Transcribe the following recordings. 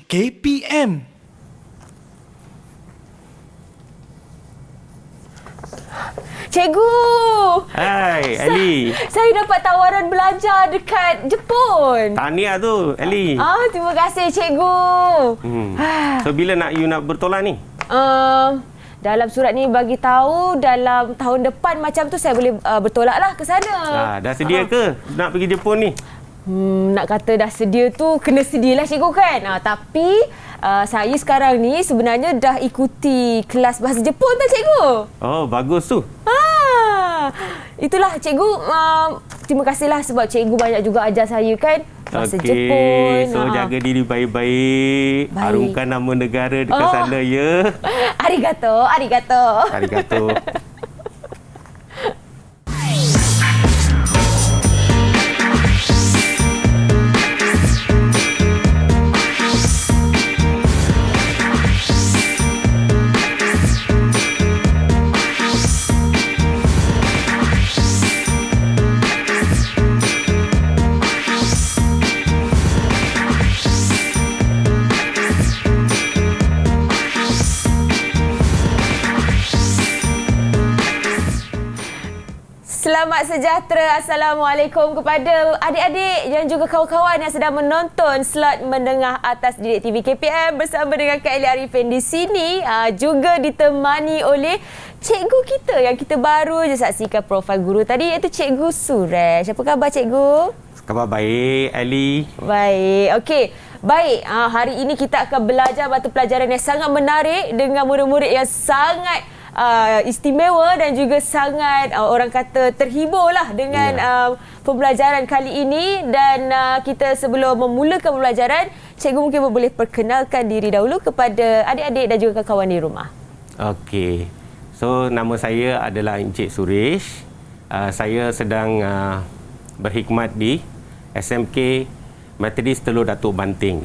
KPM. Cikgu! Hai, Ali. Saya dapat tawaran belajar dekat Jepun. Tahniah tu, Ali. Terima kasih cikgu. So, bila you nak bertolak ni? Dalam surat ni bagi tahu dalam tahun depan macam tu saya boleh bertolak lah ke sana. Dah sedia ke nak pergi Jepun ni? Nak kata dah sedia tu, kena sedialah cikgu kan. Tapi saya sekarang ni sebenarnya dah ikuti kelas bahasa Jepun tak cikgu? Oh, bagus tu. Itulah cikgu, terima kasihlah sebab cikgu banyak juga ajar saya kan bahasa Jepun. So jaga diri baik-baik. Harumkan nama negara dekat sana ya. Arigato, arigato. Arigato. Selamat sejahtera. Assalamualaikum kepada adik-adik dan juga kawan-kawan yang sedang menonton slot menengah atas Didik TV KPM bersama dengan Kak Eli Arifin di sini. Juga ditemani oleh cikgu kita yang kita baru je saksikan profil guru tadi, iaitu Cikgu Suresh. Apa khabar cikgu? Khabar baik, Ali. Baik. Okey. Baik, hari ini kita akan belajar mata pelajaran yang sangat menarik dengan murid-murid yang sangat istimewa dan juga sangat orang kata terhibur lah dengan pembelajaran kali ini. Dan kita sebelum memulakan pembelajaran, cikgu mungkin boleh perkenalkan diri dahulu kepada adik-adik dan juga kawan-kawan di rumah. Okey. So, nama saya adalah Encik Suresh. Saya sedang berkhidmat di SMK Methodist Teluk Datuk Banting.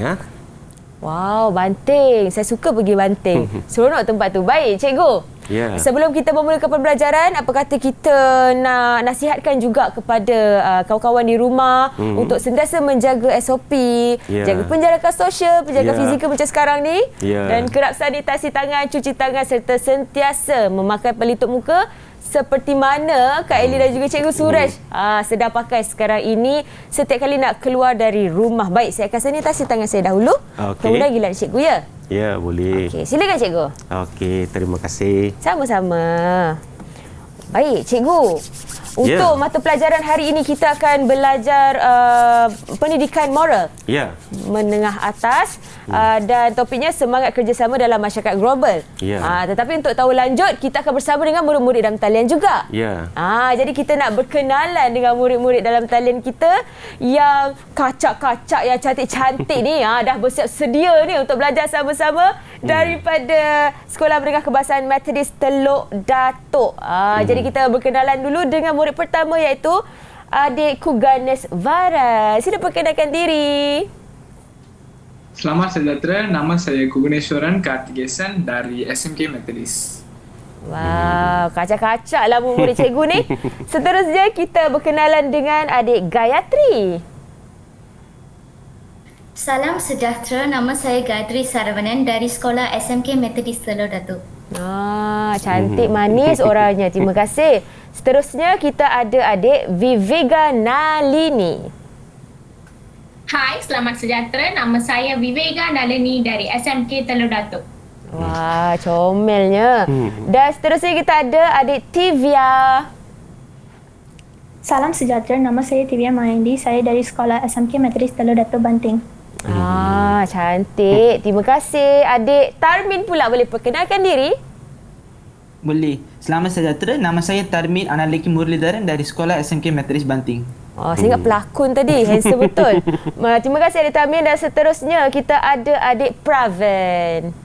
Wow, Banting. Saya suka pergi Banting. Seronok tempat tu. Baik, cikgu. Yeah. Sebelum kita memulakan pembelajaran, apa kata kita nak nasihatkan juga kepada kawan-kawan di rumah untuk sentiasa menjaga SOP, jaga penjarakan sosial, penjaga fizikal macam sekarang ni, dan kerap sanitasi tangan, cuci tangan serta sentiasa memakai pelitup muka seperti mana Kak Eli dan juga Cikgu Suresh sedang pakai sekarang ini setiap kali nak keluar dari rumah. Baik, saya akan sanitasi tangan saya dahulu. Kemudian giliran cikgu ya? Ya, boleh. Okey, silakan cikgu. Okey, terima kasih. Sama-sama. Baik, cikgu. Untuk mata pelajaran hari ini kita akan belajar pendidikan moral. Menengah atas dan topiknya semangat kerjasama dalam masyarakat global. Tetapi untuk tahu lanjut, kita akan bersama dengan murid-murid dalam talian juga. Jadi kita nak berkenalan dengan murid-murid dalam talian kita yang kacak-kacak, yang cantik-cantik ni. Dah bersiap sedia ni untuk belajar sama-sama daripada Sekolah Menengah Kebahasaan Methodist Teluk Datuk. Jadi kita berkenalan dulu dengan murid pertama, iaitu adikku Ganes Vara. Sila perkenalkan diri. Selamat sejahtera, nama saya Kuguneswaran Kartigesan dari SMK Methodist. Wow, kacak-kacak lah murid cikgu ni. Seterusnya kita berkenalan dengan adik Gayatri. Salam sejahtera, nama saya Gayatri Saravanan dari Sekolah SMK Methodist Teluk Datuk. Cantik manis orangnya. Terima kasih. Seterusnya kita ada adik Vivega Nalini. Hai, selamat sejahtera. Nama saya Vivega Nalini dari SMK Teluk Datuk. Wah, comelnya. Dan seterusnya kita ada adik Tivia. Salam sejahtera, nama saya Tivia Mahindi. Saya dari Sekolah SMK Methodist Teluk Datuk Banting. Cantik. Terima kasih. Adik Tarmin pula boleh perkenalkan diri? Boleh. Selamat sejahtera, nama saya Tarmin Analeki Murlidharan dari Sekolah SMK Methodist Banting. Saya ingat pelakon tadi. Handsome betul. Terima kasih adik Tarmin. Dan seterusnya kita ada adik Praven.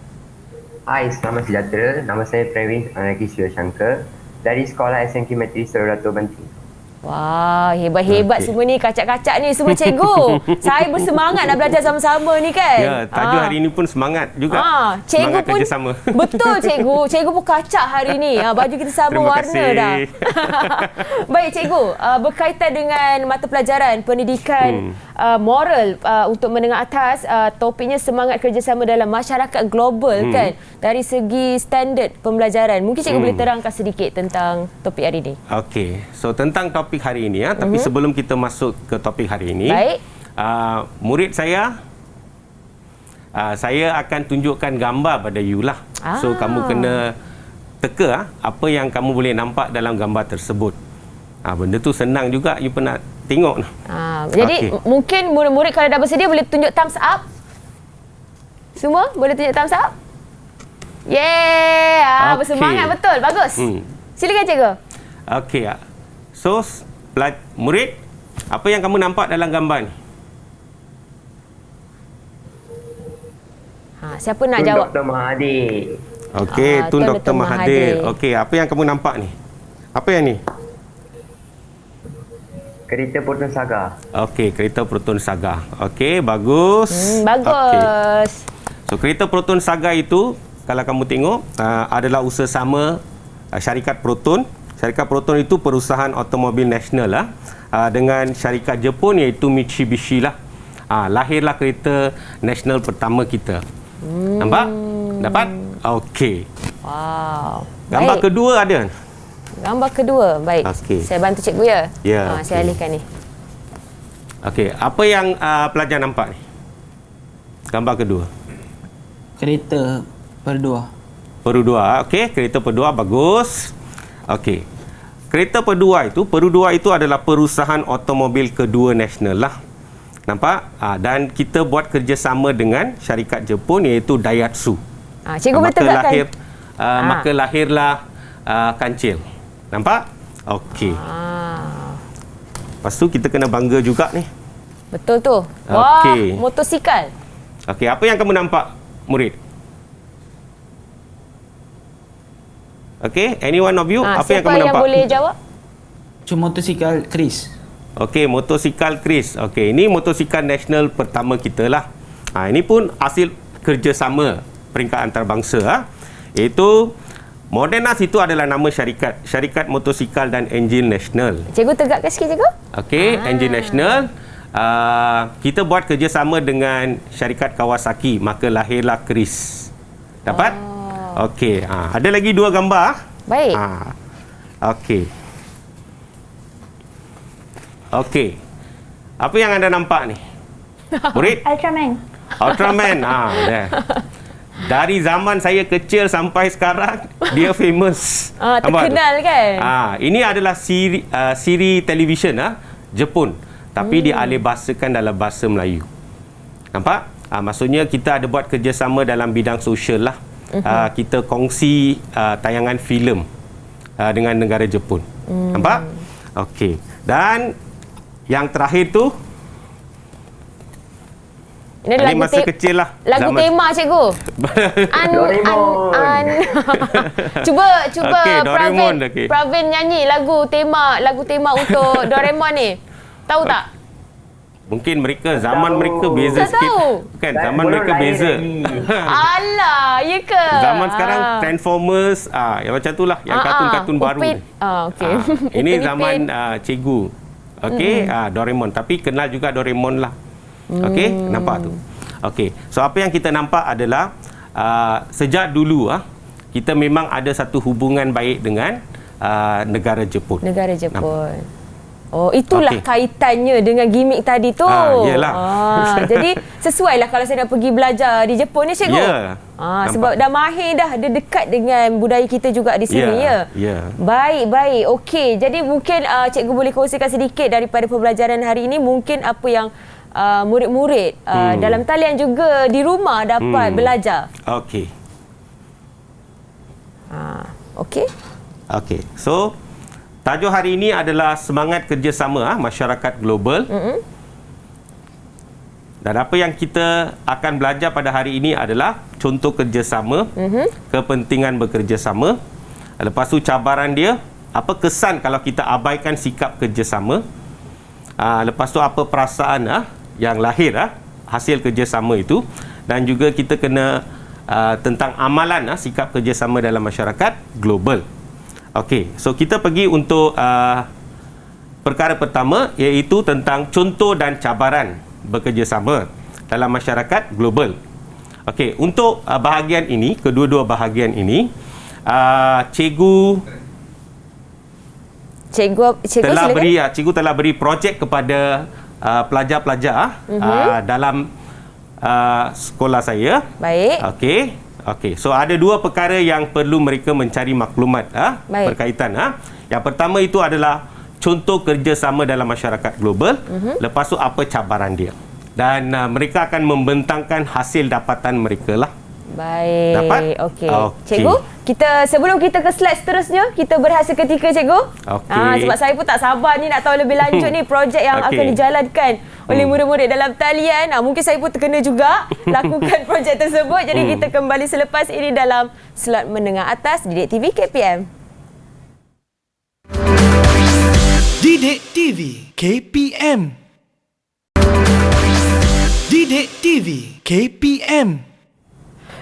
Hai, selamat sejahtera. Nama saya Pravin Anaki Surya Shankar dari Sekolah SMK Methodist Teluk Datuk Banting. Wah, hebat-hebat Okey. semua ni, kacak-kacak ni semua cikgu. Saya bersemangat nak belajar sama-sama ni kan. Ya, tajuk hari ini pun semangat juga. Cikgu Semangat pun kerjasama. betul cikgu. Cikgu pun kacak hari ni. Baju kita sama Terima warna kasih. dah. Baik cikgu, berkaitan dengan mata pelajaran pendidikan moral untuk menengah atas, topiknya semangat kerjasama dalam masyarakat global kan. Dari segi standard pembelajaran, mungkin cikgu boleh terangkan sedikit tentang topik hari ini. Okey, so tentang topik hari ini ya, tapi sebelum kita masuk ke topik hari ini, Baik. Murid saya akan tunjukkan gambar pada you lah. So kamu kena teka apa yang kamu boleh nampak dalam gambar tersebut. Benda tu senang juga, you pernah tengok. Jadi mungkin murid-murid kalau dah bersedia boleh tunjuk thumbs up. Semua boleh tunjuk thumbs up? Yeay, bersemangat betul. Bagus. Silakan cikgu. Okey. So, murid, apa yang kamu nampak dalam gambar ni? Siapa nak jawab? Dr. Mahathir. Okey, Tun Tun Dr. Dr. Mahathir. Mahathir. Okey, apa yang kamu nampak ni? Apa yang ni? Kereta Proton Saga. Okey, kereta Proton Saga. Okey, bagus. Bagus. Okey. So, kereta Proton Saga itu, kalau kamu tengok, adalah usaha sama syarikat Proton. Syarikat Proton itu perusahaan automobil nasional lah, dengan syarikat Jepun iaitu Mitsubishi lah. Lahirlah kereta nasional pertama kita. Nampak? Dapat? Okey. Wow. Gambar Baik. kedua ada? Gambar kedua. Baik. Okey. Saya bantu cikgu ya. Ya, Saya okey. alihkan ni. Okey, apa yang pelajar nampak ni? Gambar kedua. Kereta berdua. Perdua, okey, kereta perdua bagus. Okey. Kereta perdua itu adalah perusahaan automobil kedua nasional lah. Nampak? Dan kita buat kerjasama dengan syarikat Jepun iaitu Daihatsu. Cikgu boleh tegakkan. Maka lahirlah kancil. Nampak? Okey. Lepas tu kita kena bangga juga ni. Betul tu. Wah, Okey. motosikal. Okey, apa yang kamu nampak, murid? Okey, any one of you, apa yang kamu siapa yang nampak? boleh jawab? Cuma motosikal Chris. Okey, motosikal Chris. Okey, ini motosikal nasional pertama kita lah. Ini pun hasil kerjasama peringkat antarabangsa. Iaitu Modernas itu adalah nama syarikat. Syarikat Motosikal dan Enjin Nasional. Cikgu tegakkan sikit cikgu. Okey, Enjin Nasional. Kita buat kerjasama dengan syarikat Kawasaki. Maka lahirlah Chris. Dapat? Okey, ada lagi dua gambar. Baik. Okey. Okey. Apa yang anda nampak ni? Murid? Ultraman. Ultraman. Dah. Dari zaman saya kecil sampai sekarang, dia famous. Terkenal kan? Ini adalah siri televisyen Jepun. Tapi dialih bahasakan dalam bahasa Melayu. Nampak? Maksudnya kita ada buat kerjasama dalam bidang sosial lah. Kita kongsi tayangan filem dengan negara Jepun. Nampak? Okey. Dan yang terakhir tu, ini lagu masa kecil lah. Lagu tema cikgu. Cuba Okey, Doraemon, okey. Pravin nyanyi lagu tema untuk Doraemon ni. Tahu tak? Mungkin zaman mereka beza Tak sikit. tahu. Kan zaman mereka beza. Alah, ya ke? Zaman sekarang Transformers, yang macam tu lah, yang kartun-kartun baru. Okey. Ini zaman cikgu. Okey, Doraemon. Tapi kenal juga Doraemon lah. Okey, nampak tu. Okey, so apa yang kita nampak adalah sejak dulu kita memang ada satu hubungan baik dengan negara Jepun. Negara Jepun. Oh, itulah kaitannya dengan gimmick tadi tu. Yalah. Jadi sesuailah kalau saya nak pergi belajar di Jepun ni cikgu. Ya. Sebab dah mahir dah, dia dekat dengan budaya kita juga di sini Ya. Baik. Okey. Jadi mungkin cikgu boleh kongsikan sedikit daripada pembelajaran hari ini, mungkin apa yang murid-murid dalam talian juga di rumah dapat belajar. Okey. Okey. So tajuk hari ini adalah semangat kerjasama masyarakat global. Dan apa yang kita akan belajar pada hari ini adalah contoh kerjasama, kepentingan bekerjasama. Lepas tu cabaran dia, apa kesan kalau kita abaikan sikap kerjasama? Lepas tu apa perasaan yang lahir hasil kerjasama itu, dan juga kita kena tentang amalan sikap kerjasama dalam masyarakat global. Okey, so kita pergi untuk perkara pertama, iaitu tentang contoh dan cabaran bekerjasama dalam masyarakat global. Okey, untuk bahagian ini, kedua-dua bahagian ini, cikgu telah beri projek kepada pelajar-pelajar dalam sekolah saya. Baik. Okey. So ada dua perkara yang perlu mereka mencari maklumat berkaitan. Yang pertama itu adalah contoh kerjasama dalam masyarakat global. Lepas tu apa cabaran dia. Dan mereka akan membentangkan hasil dapatan mereka lah. Baik. Dapat? Okey. Cikgu, sebelum kita ke slide seterusnya, kita berehat seketika, cikgu. Okey. Sebab saya pun tak sabar ni nak tahu lebih lanjut ni projek yang akan dijalankan oleh murid-murid dalam talian. Mungkin saya pun terkena juga lakukan projek tersebut. Jadi kita kembali selepas ini dalam slot menengah atas Didik TV KPM. Didik TV KPM. Didik TV KPM.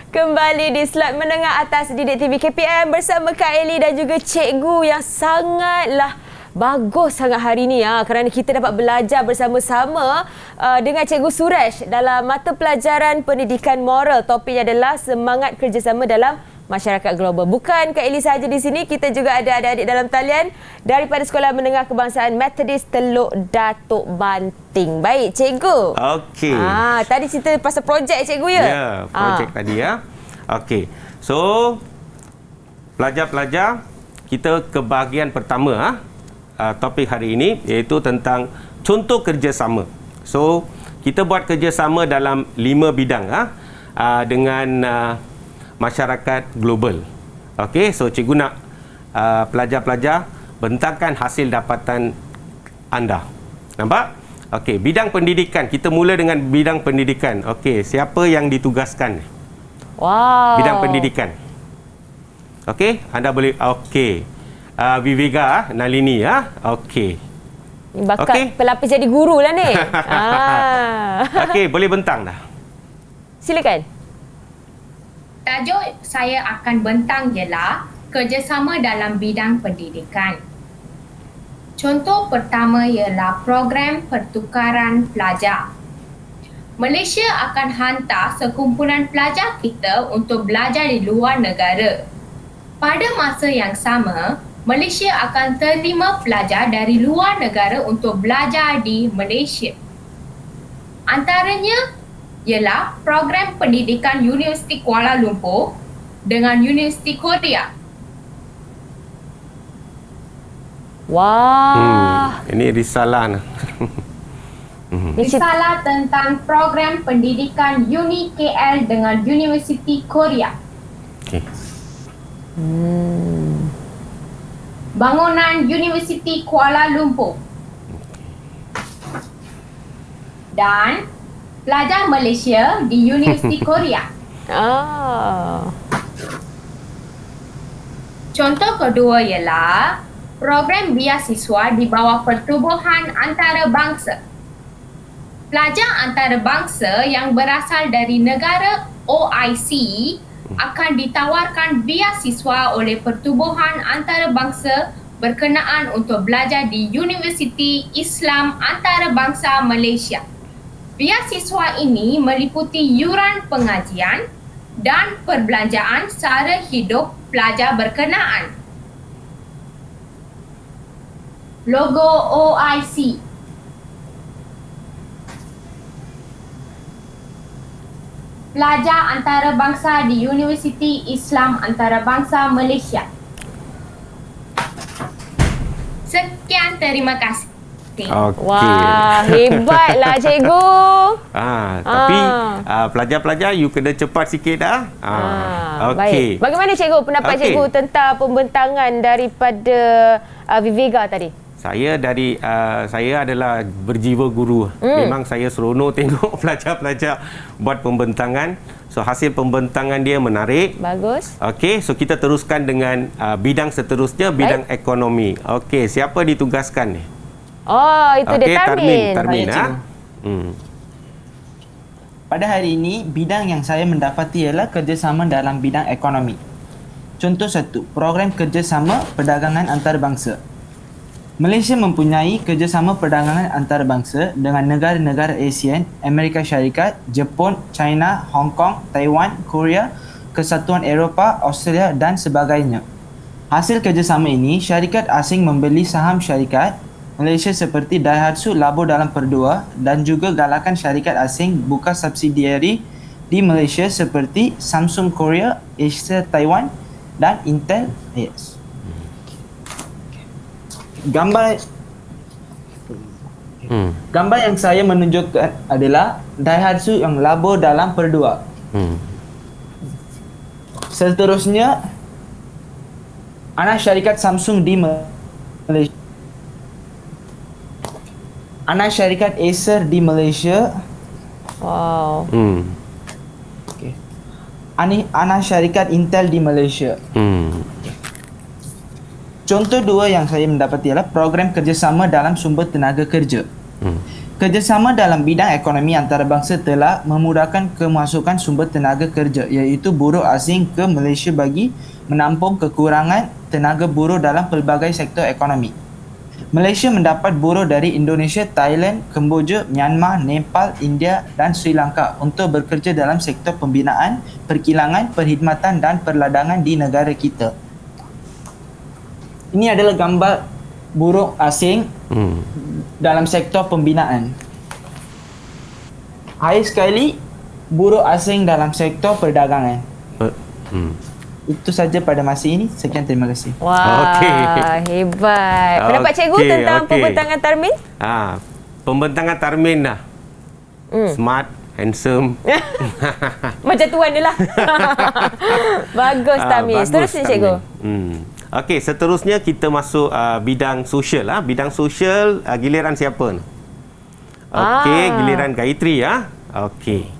Kembali di slot menengah atas Didik TV KPM bersama Kak Eli dan juga cikgu yang sangatlah bagus sangat hari ini kerana kita dapat belajar bersama-sama dengan Cikgu Suresh dalam mata pelajaran pendidikan moral. Topiknya adalah semangat kerjasama dalam masyarakat global. Bukan Kak Eli sahaja di sini, kita juga ada adik-adik dalam talian daripada Sekolah Menengah Kebangsaan Methodist Teluk Datuk Banting. Baik, cikgu. Okey. Tadi cerita pasal projek cikgu ya? Ya, projek tadi Okey. So, pelajar-pelajar, kita ke bahagian pertama topik hari ini, iaitu tentang contoh kerjasama. So, kita buat kerjasama dalam 5 bidang dengan masyarakat global. Okey, so cikgu nak pelajar-pelajar bentangkan hasil dapatan anda. Nampak? Okey, bidang pendidikan. Kita mula dengan bidang pendidikan. Okey, siapa yang ditugaskan? Wow. Bidang pendidikan. Okey, anda boleh. Okey. Vivega Nalini Okey. Bakat pelapis jadi guru lah ni. Okey, boleh bentang dah. Silakan. Tajuk saya akan bentang ialah kerjasama dalam bidang pendidikan. Contoh pertama ialah program pertukaran pelajar. Malaysia akan hantar sekumpulan pelajar kita untuk belajar di luar negara. Pada masa yang sama, Malaysia akan terima pelajar dari luar negara untuk belajar di Malaysia. Antaranya ialah program pendidikan Universiti Kuala Lumpur dengan Universiti Korea. Wah. Ini risalah. Risalah tentang program pendidikan Uni KL dengan Universiti Korea. Okey. Bangunan Universiti Kuala Lumpur. Dan pelajar Malaysia di Universiti Korea. Contoh kedua ialah program beasiswa di bawah pertubuhan antarabangsa. Pelajar antarabangsa yang berasal dari negara OIC akan ditawarkan beasiswa oleh pertubuhan antarabangsa berkenaan untuk belajar di Universiti Islam Antarabangsa Malaysia. Beasiswa ini meliputi yuran pengajian dan perbelanjaan sara hidup pelajar berkenaan. Logo OIC. Pelajar antarabangsa di Universiti Islam Antarabangsa Malaysia. Sekian, terima kasih. Okey. Wah, hebatlah cikgu. Tapi pelajar-pelajar you kena cepat sikit dah. Okey. Baik. Bagaimana cikgu pendapat cikgu tentang pembentangan daripada Vivega tadi? Saya adalah berjiwa guru. Memang saya seronok tengok pelajar-pelajar buat pembentangan. So hasil pembentangan dia menarik. Bagus. Okey, so kita teruskan dengan bidang seterusnya, bidang ekonomi. Okey, siapa ditugaskan ni? Oh, itu dia Tarmin. Tarmin Cikgu. Pada hari ini, bidang yang saya mendapati ialah kerjasama dalam bidang ekonomi. Contoh 1, program kerjasama perdagangan antarabangsa. Malaysia mempunyai kerjasama perdagangan antarabangsa dengan negara-negara ASEAN, Amerika Syarikat, Jepun, China, Hong Kong, Taiwan, Korea, Kesatuan Eropah, Australia dan sebagainya. Hasil kerjasama ini, syarikat asing membeli saham syarikat Malaysia seperti Daihatsu Labo dalam Perdua dan juga galakan syarikat asing buka subsidiari di Malaysia seperti Samsung Korea, Acer Taiwan dan Intel AS. Gambar yang saya menunjukkan adalah Daihatsu yang Labo dalam Perdua. Seterusnya, anak syarikat Samsung di Malaysia. Anak syarikat Acer di Malaysia. Wow. Okay. Anak syarikat Intel di Malaysia. Contoh 2 yang saya mendapati ialah program kerjasama dalam sumber tenaga kerja. Kerjasama dalam bidang ekonomi antarabangsa telah memudahkan kemasukan sumber tenaga kerja iaitu buruh asing ke Malaysia bagi menampung kekurangan tenaga buruh dalam pelbagai sektor ekonomi. Malaysia mendapat buruh dari Indonesia, Thailand, Kemboja, Myanmar, Nepal, India dan Sri Lanka untuk bekerja dalam sektor pembinaan, perkilangan, perkhidmatan dan perladangan di negara kita. Ini adalah gambar buruh asing dalam sektor pembinaan. Akhir sekali, buruh asing dalam sektor perdagangan. Itu saja pada masa ini. Sekian, terima kasih. Wah, hebat. Pendapat cikgu tentang pembentangan Tarmin? Pembentangan Tarmin dah. Smart, handsome. Macam tuan dia lah. Bagus Tarmin. Seterusnya cikgu. Okey, seterusnya kita masuk bidang sosial. Bidang sosial, giliran siapa? Okey, giliran Gayatri. Okey.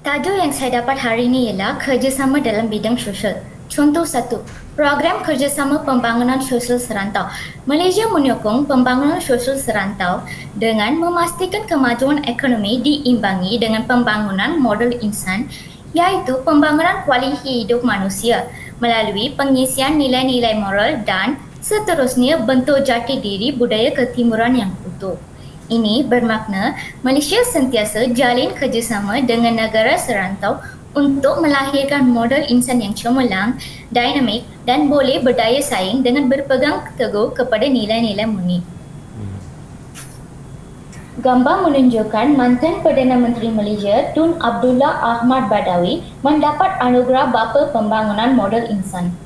Tajuk yang saya dapat hari ini ialah kerjasama dalam bidang sosial. Contoh 1, program kerjasama pembangunan sosial serantau. Malaysia menyokong pembangunan sosial serantau dengan memastikan kemajuan ekonomi diimbangi dengan pembangunan modal insan iaitu pembangunan kualiti hidup manusia melalui pengisian nilai-nilai moral dan seterusnya bentuk jati diri budaya ketimuran yang utuh. Ini bermakna Malaysia sentiasa jalin kerjasama dengan negara serantau untuk melahirkan model insan yang cemerlang, dinamik dan boleh berdaya saing dengan berpegang teguh kepada nilai-nilai murni. Gambar menunjukkan mantan Perdana Menteri Malaysia Tun Abdullah Ahmad Badawi mendapat anugerah Bapa Pembangunan Model Insan.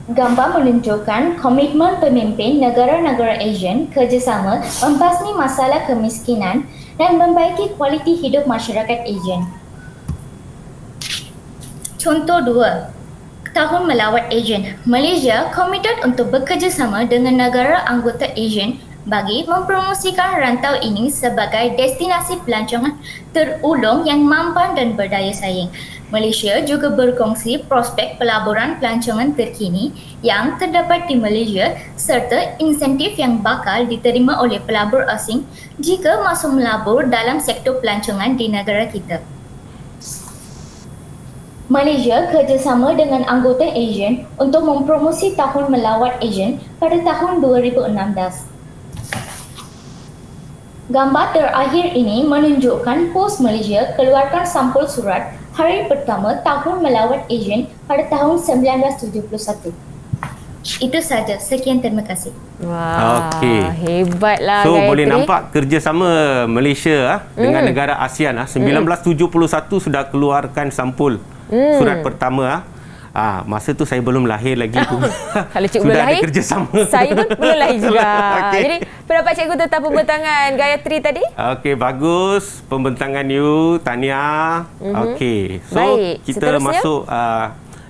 Gambar menunjukkan komitmen pemimpin negara-negara ASEAN kerjasama membasmi masalah kemiskinan dan membaiki kualiti hidup masyarakat ASEAN. Contoh 2, Tahun Melawat ASEAN. Malaysia komited untuk bekerjasama dengan negara anggota ASEAN bagi mempromosikan rantau ini sebagai destinasi pelancongan terulung yang mampan dan berdaya saing. Malaysia juga berkongsi prospek pelaburan pelancongan terkini yang terdapat di Malaysia serta insentif yang bakal diterima oleh pelabur asing jika masuk melabur dalam sektor pelancongan di negara kita. Malaysia kerjasama dengan anggota ASEAN untuk mempromosi Tahun Melawat ASEAN pada tahun 2016. Gambar terakhir ini menunjukkan POS Malaysia keluarkan sampul surat hari pertama Tahun Melawat ASEAN pada tahun 1971. Itu saja. Sekian, terima kasih. Wah, okey. Hebatlah So Gayatri. boleh nampak kerjasama Malaysia dengan negara ASEAN 1971 sudah keluarkan sampul surat pertama. Masa tu saya belum lahir lagi tu. Kalau cikgu sudah belum lahir, ada kerjasama. saya pun belum lahir juga. Okay. Jadi pendapat cikgu tentang pembentangan Gayatri tadi? Okey, bagus pembentangan you, tahniah. Okey. So Baik, kita seterusnya? masuk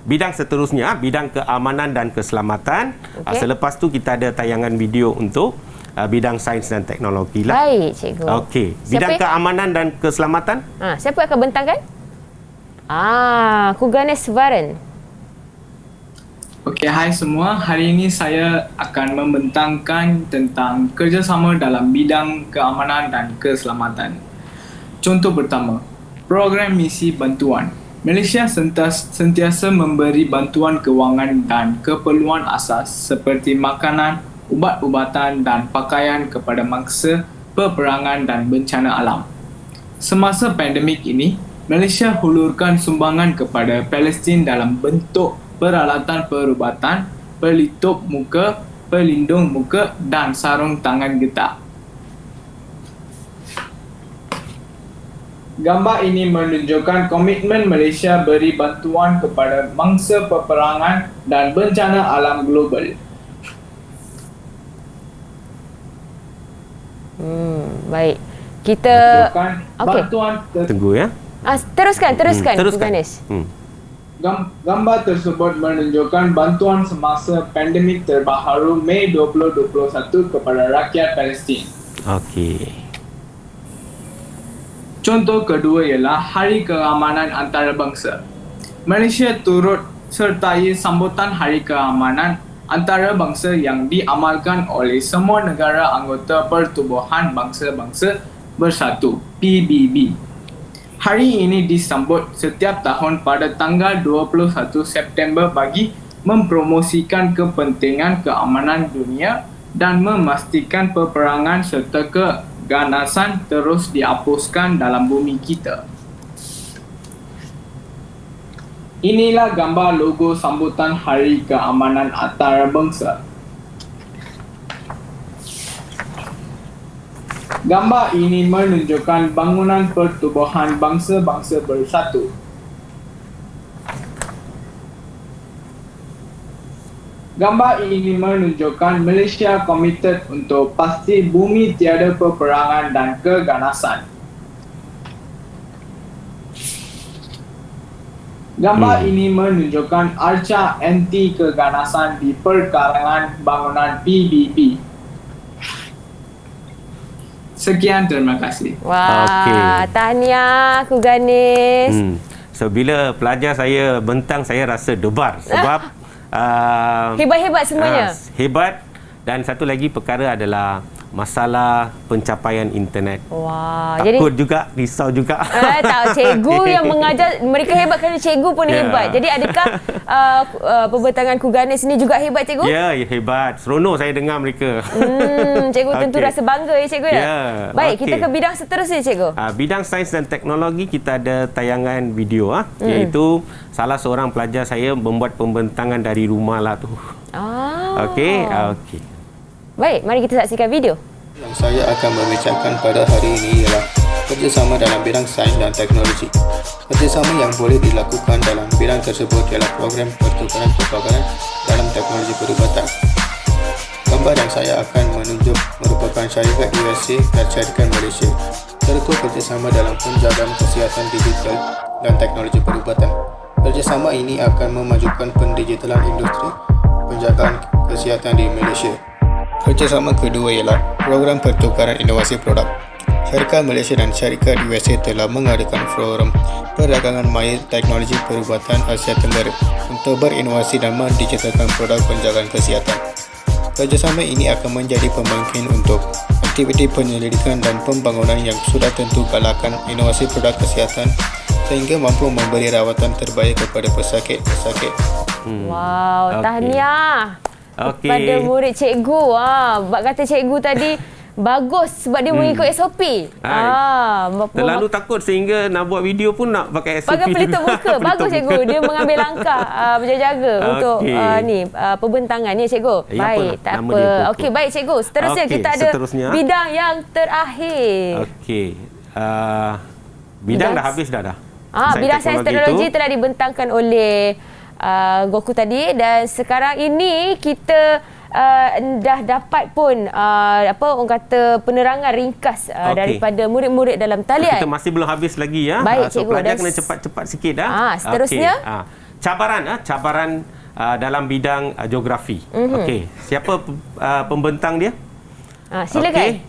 bidang seterusnya, bidang keamanan dan keselamatan. Selepas tu kita ada tayangan video untuk bidang sains dan teknologi lah. Baik, cikgu. Okey, bidang keamanan dan keselamatan. Siapa akan bentangkan? Ku Ganesh Varan. Okey, hai semua. Hari ini saya akan membentangkan tentang kerjasama dalam bidang keamanan dan keselamatan. Contoh pertama, program misi bantuan. Malaysia sentiasa memberi bantuan kewangan dan keperluan asas seperti makanan, ubat-ubatan dan pakaian kepada mangsa peperangan dan bencana alam. Semasa pandemik ini, Malaysia hulurkan sumbangan kepada Palestin dalam bentuk peralatan perubatan, pelitup muka, pelindung muka dan sarung tangan getah. Gambar ini menunjukkan komitmen Malaysia beri bantuan kepada mangsa peperangan dan bencana alam global. Baik. Kita bantuan tunggu ya. Teruskan Ganesh. Gambar tersebut menunjukkan bantuan semasa pandemik terbaru Mei 2021 kepada rakyat Palestin. Okey. Contoh kedua ialah Hari Keamanan Antarabangsa. Malaysia turut sertai sambutan Hari Keamanan Antarabangsa yang diamalkan oleh semua negara anggota Pertubuhan Bangsa-Bangsa Bersatu (PBB). Hari ini disambut setiap tahun pada tanggal 21 September bagi mempromosikan kepentingan keamanan dunia dan memastikan peperangan serta keganasan terus dihapuskan dalam bumi kita. Inilah gambar logo sambutan Hari Keamanan Antarabangsa. Gambar ini menunjukkan bangunan Pertubuhan Bangsa-Bangsa Bersatu. Gambar ini menunjukkan Malaysia komited untuk pasti bumi tiada peperangan dan keganasan. Gambar ini menunjukkan arca anti keganasan di perkarangan bangunan PBB. Sekian, terima kasih. Wah, tahniah Ku Ganesh. So bila pelajar saya bentang, saya rasa debar sebab hebat-hebat semuanya. Hebat. Dan satu lagi perkara adalah masalah pencapaian internet. Wah, takut juga, risau juga. Tak, cikgu yang mengajar, mereka hebat kerana cikgu pun hebat. Jadi adakah pembentangan Ku Ganesh ni juga hebat, cikgu? Ya, hebat. Seronok saya dengar mereka. Cikgu tentu rasa bangga ya, cikgu ya? Baik, kita ke bidang seterusnya, cikgu. Bidang sains dan teknologi, kita ada tayangan video iaitu salah seorang pelajar saya membuat pembentangan dari rumah lah tu. Okey. Baik, mari kita saksikan video. Yang saya akan membincangkan pada hari ini ialah kerjasama dalam bidang sains dan teknologi. Kerjasama yang boleh dilakukan dalam bidang tersebut ialah program pertukaran kepakaran dalam teknologi perubatan. Gambar yang saya akan menunjuk merupakan syarikat USA dan syarikat Malaysia serta kerjasama dalam penjagaan kesihatan digital dan teknologi perubatan. Kerjasama ini akan memajukan pendigitalan industri penjagaan kesihatan di Malaysia. Kerjasama kedua ialah program pertukaran inovasi produk. Syarikat Malaysia dan syarikat USA telah mengadakan forum perdagangan maya teknologi perubatan Asia Tenggara untuk berinovasi dan mendigitalkan produk penjagaan kesihatan. Kerjasama ini akan menjadi pembangkit untuk aktiviti penyelidikan dan pembangunan yang sudah tentu galakan inovasi produk kesihatan sehingga mampu memberi rawatan terbaik kepada pesakit-pesakit. Wow, tahniah. Pada murid cikgu. Bak kata cikgu tadi bagus sebab dia mengikut SOP. Terlalu takut sehingga nak buat video pun nak pakai SOP. Pakai pelitup muka. Bagus cikgu. Dia mengambil langkah berjaga-jaga untuk pembentangan ni cikgu. Baik, tak apa. Okey, baik cikgu. Seterusnya kita ada bidang yang terakhir. Okey. Bidang dah habis dah. Bidang sains teknologi telah dibentangkan oleh Goku tadi dan sekarang ini kita dah dapat pun orang kata penerangan ringkas daripada murid-murid dalam talian. Kita masih belum habis lagi ya. Baik, so cikgu, pelajar kena cepat-cepat sikit dah. Seterusnya cabaran dalam bidang geografi. Okey, siapa pembentang dia? Silakan.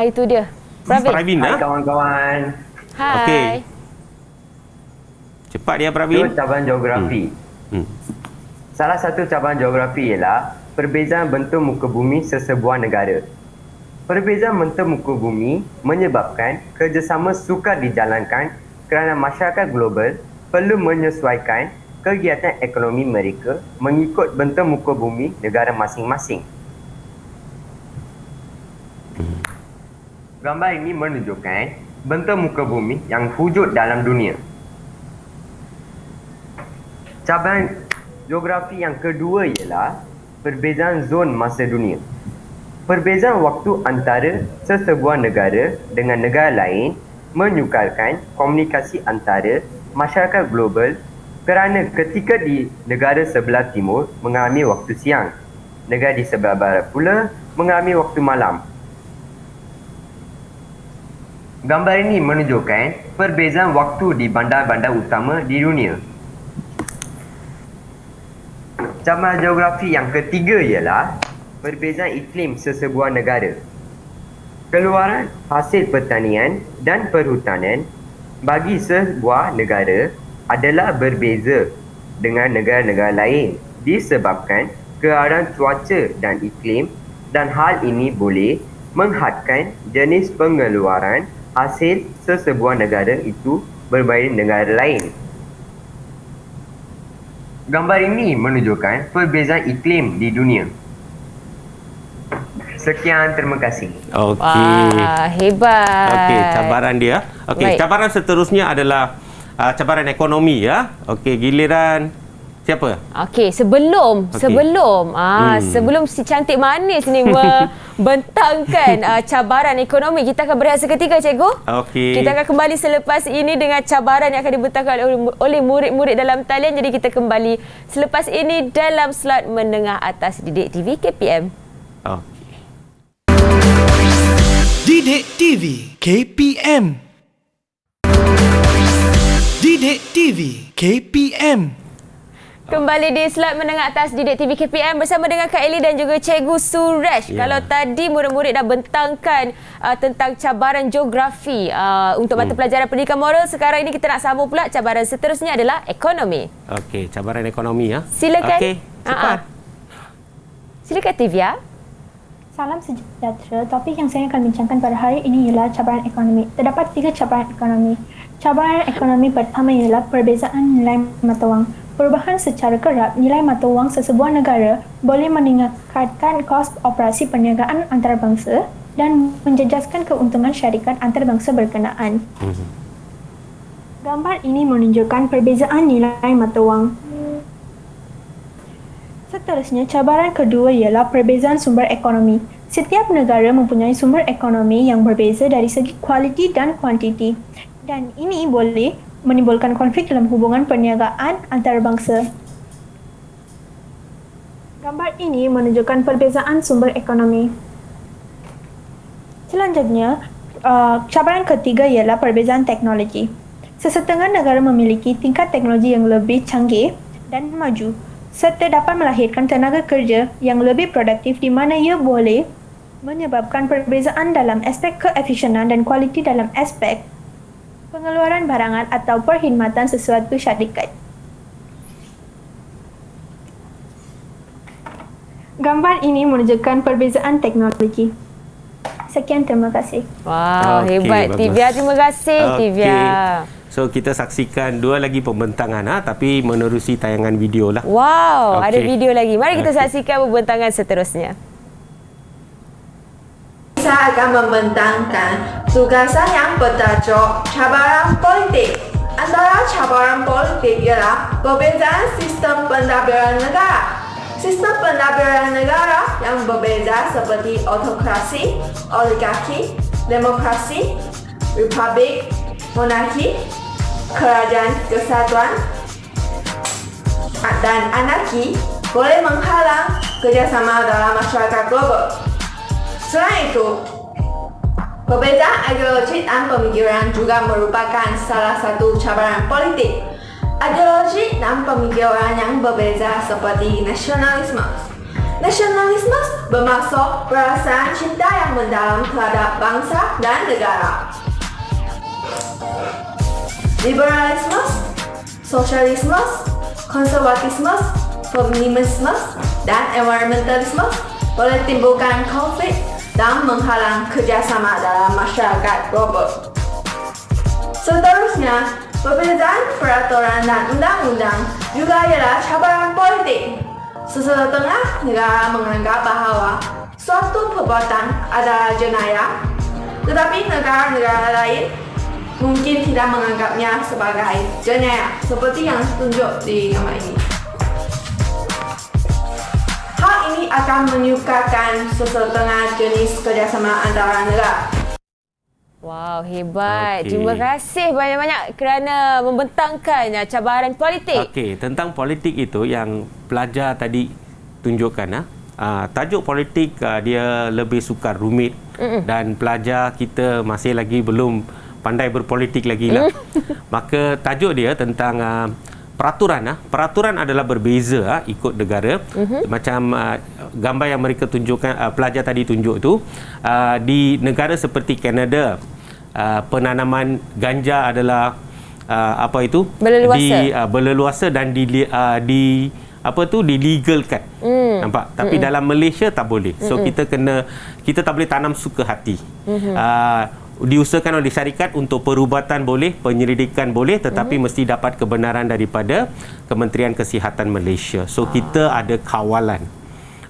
Itu dia. Pravin. Hai kawan-kawan. Hai. Okey. Cepat dia Pravin. Cabaran geografi. Salah satu cabaran geografi ialah perbezaan bentuk muka bumi sesebuah negara. Perbezaan bentuk muka bumi menyebabkan kerjasama sukar dijalankan kerana masyarakat global perlu menyesuaikan kegiatan ekonomi mereka mengikut bentuk muka bumi negara masing-masing. Gambar ini menunjukkan bentuk muka bumi yang wujud dalam dunia. Cabaran geografi yang kedua ialah perbezaan zon masa dunia. Perbezaan waktu antara sesebuah negara dengan negara lain menyukarkan komunikasi antara masyarakat global kerana ketika di negara sebelah timur mengalami waktu siang, negara di sebelah barat pula mengalami waktu malam. Gambar ini menunjukkan perbezaan waktu di bandar-bandar utama di dunia. Cabaran geografi yang ketiga ialah perbezaan iklim sesebuah negara. Keluaran hasil pertanian dan perhutanan bagi sebuah negara adalah berbeza dengan negara-negara lain disebabkan keadaan cuaca dan iklim, dan hal ini boleh menghadkan jenis pengeluaran hasil sesebuah negara itu berbanding negara lain. Gambar ini menunjukkan perbezaan iklim di dunia. Sekian, terima kasih. Okey. Wah, hebat. Okey, cabaran dia. Okey, cabaran seterusnya adalah cabaran ekonomi ya. Okey, giliran siapa? Okey, sebelum si cantik manis ni membentangkan cabaran ekonomi, kita akan berehat seketika, cikgu. Okey. Kita akan kembali selepas ini dengan cabaran yang akan dibentangkan oleh murid-murid dalam talian. Jadi kita kembali selepas ini dalam slot menengah atas Didik TV KPM. Okey. Didik TV KPM. Didik TV KPM. Kembali di slot menengah atas Didik TV KPM bersama dengan Kak Eli dan juga Cikgu Suresh. Kalau tadi murid-murid dah bentangkan tentang cabaran geografi untuk mata pelajaran pendidikan moral, sekarang ini kita nak sambung pula cabaran seterusnya adalah ekonomi. Okey, cabaran ekonomi ya. Silakan. Okey, cepat. Silakan Tivia. Salam sejahtera. Topik yang saya akan bincangkan pada hari ini ialah cabaran ekonomi. Terdapat 3 cabaran ekonomi. Cabaran ekonomi pertama ialah perbezaan nilai mata wang. Perubahan secara kerap nilai mata wang sesebuah negara boleh meningkatkan kos operasi perniagaan antarabangsa dan menjejaskan keuntungan syarikat antarabangsa berkenaan. Gambar ini menunjukkan perbezaan nilai mata wang. Seterusnya, cabaran kedua ialah perbezaan sumber ekonomi. Setiap negara mempunyai sumber ekonomi yang berbeza dari segi kualiti dan kuantiti, dan ini boleh menimbulkan konflik dalam hubungan perniagaan antarabangsa. Gambar ini menunjukkan perbezaan sumber ekonomi. Selanjutnya, cabaran ketiga ialah perbezaan teknologi. Sesetengah negara memiliki tingkat teknologi yang lebih canggih dan maju, serta dapat melahirkan tenaga kerja yang lebih produktif di mana ia boleh menyebabkan perbezaan dalam aspek keefisienan dan kualiti dalam aspek pengeluaran barangan atau perkhidmatan sesuatu syarikat. Gambar ini menunjukkan perbezaan teknologi. Sekian, terima kasih. Wow, hebat Tivia. Terima kasih Tivia. So kita saksikan dua lagi pembentangan tapi menerusi tayangan video lah. Wow, ada video lagi. Mari kita saksikan pembentangan seterusnya. Saya akan membentangkan tugasan yang bertajuk cabaran politik. Antara cabaran politik ialah perbezaan sistem pentadbiran negara. Sistem pentadbiran negara yang berbeza seperti autokrasi, oligarki, demokrasi, republik, monarki, kerajaan kesatuan dan anarki boleh menghalang kerjasama dalam masyarakat global. Selain itu, perbezaan ideologi dan pemikiran juga merupakan salah satu cabaran politik. Ideologi dan pemikiran yang berbeza seperti nasionalisme. Nasionalisme bermaksud perasaan cinta yang mendalam terhadap bangsa dan negara. Liberalisme, sosialisme, konservatisme, feminisme, dan environmentalisme boleh timbulkan konflik dan menghalang kerjasama dalam masyarakat global. Seterusnya, perbezaan peraturan dan undang-undang juga ialah cabaran politik. Sesetengah negara menganggap bahawa suatu perbuatan adalah jenayah, tetapi negara-negara lain mungkin tidak menganggapnya sebagai jenayah, seperti yang tunjuk di gambar ini. Hal ini akan menyukarkan sesetengah jenis kerjasama antara negara. Wow, hebat. Terima kasih banyak-banyak kerana membentangkan cabaran politik. Okey, tentang politik itu yang pelajar tadi tunjukkan. Tajuk politik dia lebih sukar, rumit dan pelajar kita masih lagi belum pandai berpolitik lagi lah. Maka tajuk dia tentang peraturan. Peraturan adalah berbeza ikut negara. Macam gambar yang mereka tunjukkan, pelajar tadi tunjuk tu, di negara seperti Kanada, penanaman ganja adalah berleluasa dan dilegalkan. Nampak? Tapi dalam Malaysia tak boleh. So kita tak boleh tanam suka hati. Diusahakan oleh syarikat untuk perubatan boleh, penyelidikan boleh, tetapi mesti dapat kebenaran daripada Kementerian Kesihatan Malaysia. So kita ada kawalan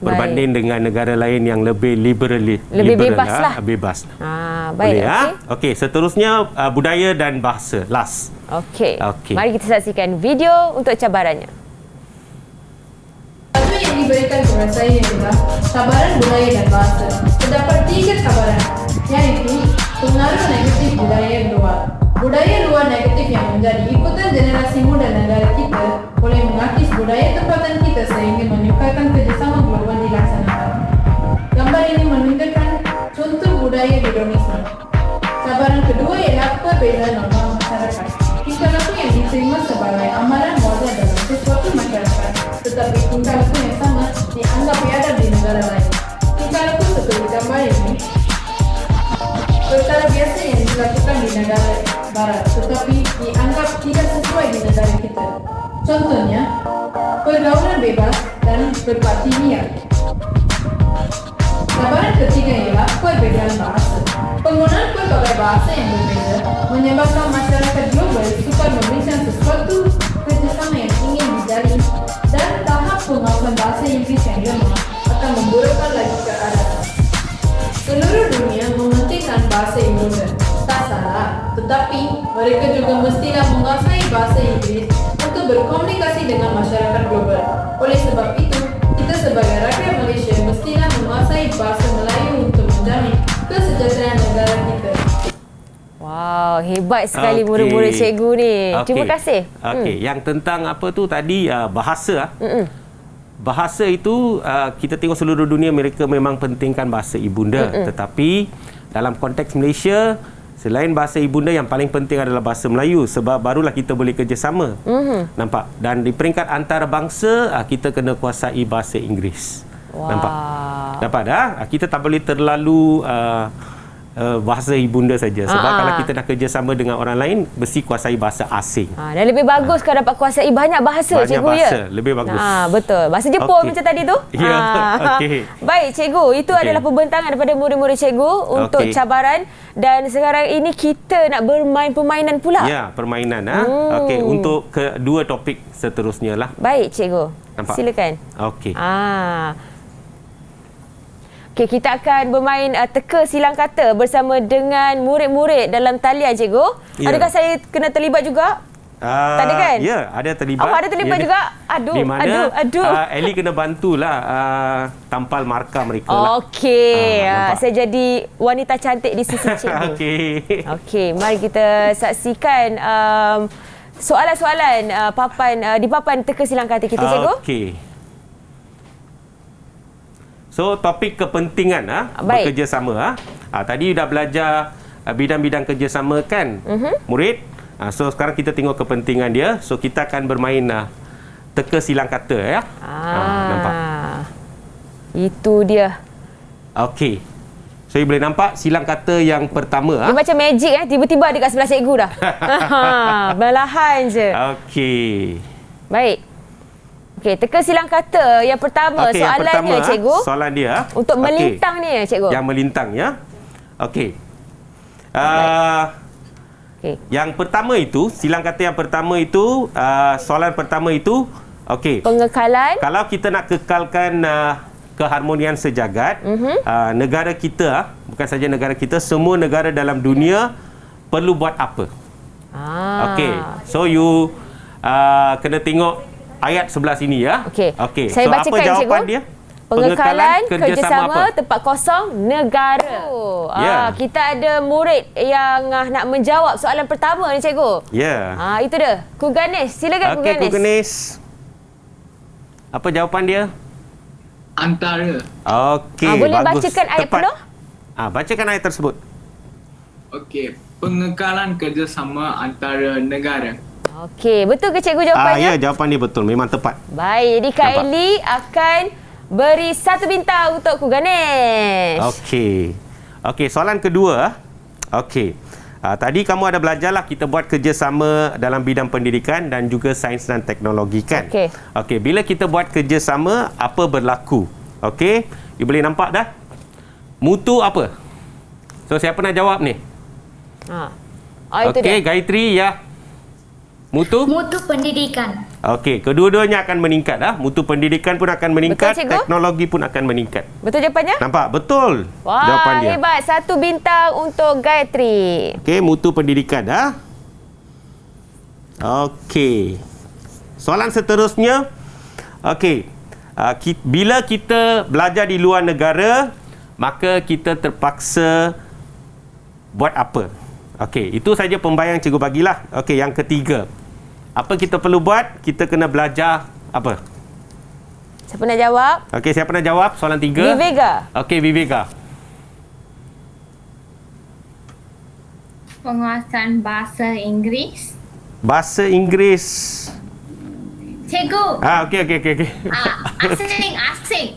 berbanding dengan negara lain yang lebih liberal bebas lah. Bebas. Baik. Boleh, Okey, seterusnya budaya dan bahasa. Last. Okey. Mari kita saksikan video untuk cabarannya. Satu yang diberikan kepada saya adalah cabaran budaya dan bahasa. Terdapat 3 cabaran, yaitu pengaruh negatif budaya luar. Budaya luar negatif yang menjadi ikutan generasi muda negara kita boleh mengakis budaya tempatan kita sehingga menyukarkan kerjasama global dilaksanakan. Gambar ini menunjukkan contoh budaya hedonisme. Cabaran kedua ialah perbezaan norma masyarakat. Tingkah laku yang diterima sebagai amalan wajar dalam sesuatu masyarakat, tetapi tingkah laku yang sama dianggap biadab di negara lain. Tingkah laku seperti gambar ini perkara biasa yang dilakukan di negara barat, tetapi dianggap tidak sesuai di negara kita. Contohnya, pergaulan bebas dan berparti liar. Cabaran ketiga ialah perbezaan bahasa. Penggunaan pelbagai bahasa yang berbeza menyebabkan masyarakat global sukar membincang sesuatu kerjasama yang ingin dijalin, dan tahap pengawasan bahasa Inggeris yang lemah akan memburukkan lagi keadaan. Seluruh dunia mementingkan bahasa Ibunda. Tak salah, tetapi mereka juga mestilah menguasai bahasa Inggeris untuk berkomunikasi dengan masyarakat global. Oleh sebab itu, kita sebagai rakyat Malaysia mestilah menguasai bahasa Melayu untuk menjamin kesejahteraan negara kita. Wow, hebat sekali murid-murid cikgu ni. Terima kasih. Yang tentang apa tu tadi, bahasa. Bahasa itu kita tengok seluruh dunia mereka memang pentingkan bahasa ibunda, tetapi dalam konteks Malaysia, selain bahasa ibunda yang paling penting adalah bahasa Melayu, sebab barulah kita boleh kerjasama. Nampak? Dan di peringkat antarabangsa kita kena kuasai bahasa Inggeris. Nampak? Dapat dah? Kita tak boleh terlalu bahasa ibunda saja, sebab kalau kita nak kerjasama dengan orang lain mesti kuasai bahasa asing. Dan lebih bagus kalau dapat kuasai banyak bahasa, banyak cikgu, bahasa, ya? lebih bagus. Betul. Bahasa Jepun macam tadi tu. Ya, Baik, cikgu, itu adalah pembentangan daripada murid-murid cikgu untuk cabaran, dan sekarang ini kita nak bermain permainan pula. Ya, permainan. Okey, untuk kedua topik seterusnya lah. Baik, cikgu. Nampak? Silakan. Okey. Okey, kita akan bermain teka silang kata bersama dengan murid-murid dalam talian, cikgu. Adakah saya kena terlibat juga? Tak ada kan? Ya, ada terlibat. Awak ada terlibat juga? Aduh, di mana aduh. Ellie kena bantulah tampal markah mereka lah. Okey, saya jadi wanita cantik di sisi cikgu. Okey, mari kita saksikan soalan-soalan di papan teka silang kata kita, cikgu. Okey. So, topik kepentingan bekerjasama. Tadi dah belajar bidang-bidang kerjasama kan, murid? So sekarang kita tengok kepentingan dia. So kita akan bermain teka silang kata ya. Nampak? Itu dia. Okey. So you boleh nampak silang kata yang pertama. Dia macam magic tiba-tiba ada kat sebelah cikgu dah. Perlahan je. Okey. Baik. Okey, teka silang kata yang pertama. Okey, Soalannya yang pertama, cikgu. Soalan dia. Untuk melintang ni cikgu. Yang melintang ya. Okey. Yang pertama itu, silang kata yang pertama itu, soalan pertama itu, okey. Pengekalan. Kalau kita nak kekalkan keharmonian sejagat, negara kita, bukan saja negara kita, semua negara dalam dunia perlu buat apa? Okey. So you kena tengok ayat sebelah sini ya. Okey. So Saya apa bacakan jawapan cikgu. dia? Pengekalan kerjasama apa? tempat kosong negara. Kita ada murid yang nak menjawab soalan pertama ni cikgu. Itu dia. Kru Ganesh, silakan Kru Ganesh. Kru Ganesh. Apa jawapan dia? Antara. Okey, boleh bagus. bacakan ayat penuh? Bacakan ayat tersebut. Okey, pengekalan kerjasama antara negara. Okey, betul ke cikgu jawapannya? Ya, jawapan dia betul. Memang tepat. Baik, jadi Kak Eli akan beri 1 bintang untuk Kru Ganesh. Okey, soalan kedua. Okey. Tadi kamu ada belajarlah kita buat kerjasama dalam bidang pendidikan dan juga sains dan teknologi kan? Okey, bila kita buat kerjasama, apa berlaku? Okey, you boleh nampak dah? Mutu apa? So, siapa nak jawab ni? Okey, Gayatri ya. Mutu? Mutu pendidikan. Okey, kedua-duanya akan meningkat mutu pendidikan pun akan meningkat, betul, cikgu? teknologi pun akan meningkat. Betul jawapannya? Nampak? Betul. Wah, jawapan dia. Hebat. 1 bintang untuk Gayatri. Okey, mutu pendidikan Okey. Soalan seterusnya. Okey. Bila kita belajar di luar negara, maka kita terpaksa buat apa? Okey, itu saja pembayang cikgu bagilah. Okey, yang ketiga. Apa kita perlu buat? Kita kena belajar apa? Siapa nak jawab? Okey, siapa nak jawab? Soalan 3. Vivega. Okey, Vivega. Penguasaan bahasa Inggeris. Bahasa Inggeris. Cikgu. Okey.